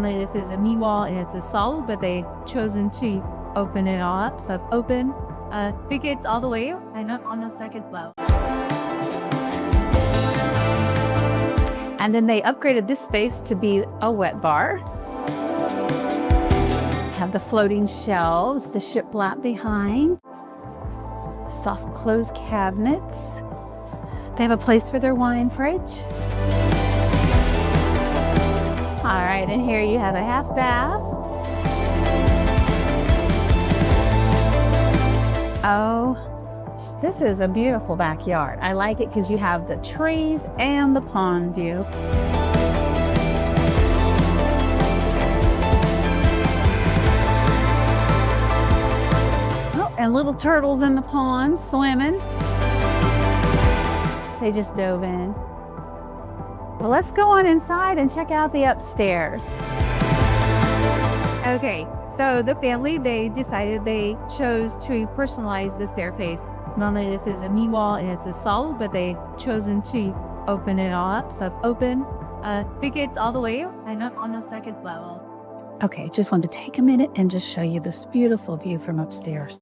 Normally this is a knee wall and it's a solid, but they chosen to open it all up. So open, big gates all the way and up on the second floor. And then they upgraded this space to be a wet bar. Have the floating shelves, the shiplap behind, soft close cabinets. They have a place for their wine fridge. All right, and here you have a half bath. Oh, this is a beautiful backyard. I like it because you have the trees and the pond view. Oh, and little turtles in the pond swimming. They just dove in. Well, let's go on inside and check out the upstairs. Okay, so the family, they decided they chose to personalize the staircase. Normally this is a knee wall and it's a solid, but they chosen to open it all up. So open, big gates all the way and up on the second level. Okay, just wanted to take a minute and just show you this beautiful view from upstairs.